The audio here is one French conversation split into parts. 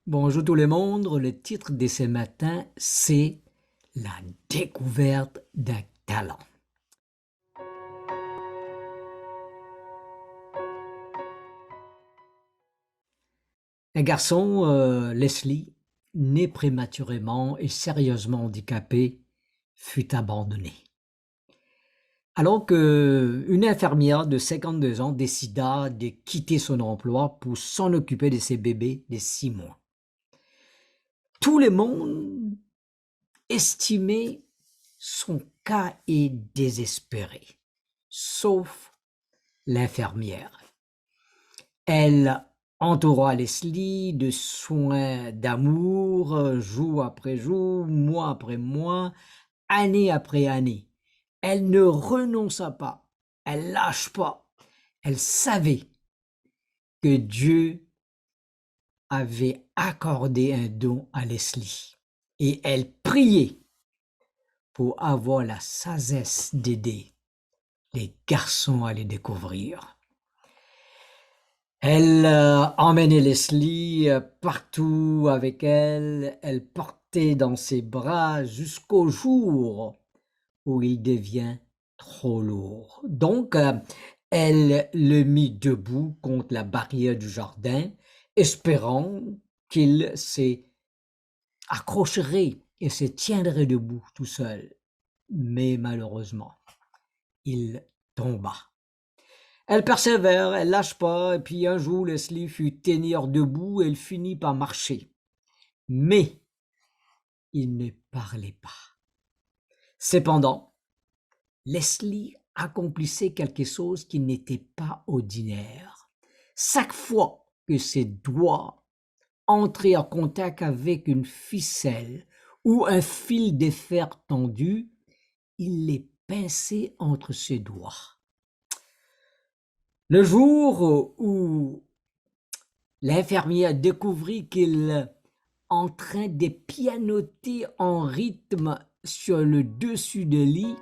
Bonjour tout le monde, le titre de ce matin, c'est La découverte d'un talent. Un garçon, Leslie, né prématurément et sérieusement handicapé, fut abandonné. Alors qu'une infirmière de 52 ans décida de quitter son emploi pour s'en occuper de ses bébés de 6 mois. Tout le monde estimait son cas est désespéré, sauf l'infirmière. Elle entoura Leslie de soins d'amour, jour après jour, mois après mois, année après année. Elle ne renonça pas, elle lâche pas. Elle savait que Dieu avait accordé un don à Leslie et elle priait pour avoir la sagesse d'aider les garçons à les découvrir. Elle emmenait Leslie partout avec elle, elle portait dans ses bras jusqu'au jour où il devient trop lourd. Donc, elle le mit debout contre la barrière du jardin, espérant qu'il s'accrocherait et se tiendrait debout tout seul. Mais malheureusement, il tomba. Elle persévère, elle lâche pas, et puis un jour, Leslie fut tenir debout et elle finit par marcher. Mais il ne parlait pas. Cependant, Leslie accomplissait quelque chose qui n'était pas ordinaire. Chaque fois que ses doigts entraient en contact avec une ficelle ou un fil de fer tendu, il les pinçait entre ses doigts. Le jour où l'infirmière découvrit qu'il en train de pianoter en rythme sur le dessus du lit,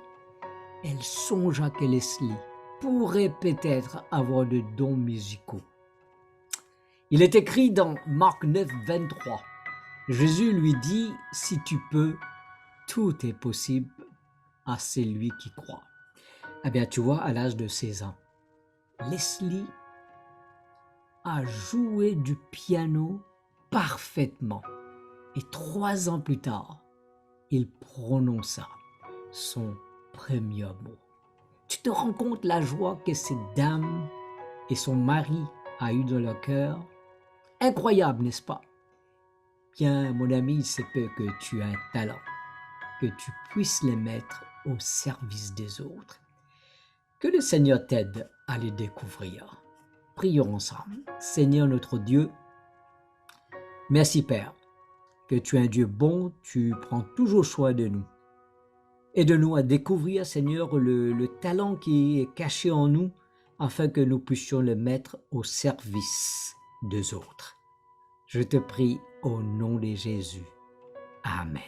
elle songea que Leslie pourrait peut-être avoir de dons musicaux. Il est écrit dans Marc 9, 23. Jésus lui dit, si tu peux, tout est possible à celui qui croit. Eh bien, tu vois, à l'âge de 16 ans, Leslie a joué du piano parfaitement. Et 3 ans plus tard, il prononça son premier mot. Tu te rends compte la joie que cette dame et son mari a eu dans leur cœur? Incroyable, n'est-ce pas? Bien, mon ami, il se peut que tu aies un talent, que tu puisses le mettre au service des autres. Que le Seigneur t'aide à les découvrir. Prions ensemble. Seigneur notre Dieu, merci Père, que tu es un Dieu bon, tu prends toujours soin de nous. Aide-nous à découvrir, Seigneur, le talent qui est caché en nous, afin que nous puissions le mettre au service des autres. Je te prie au nom de Jésus. Amen.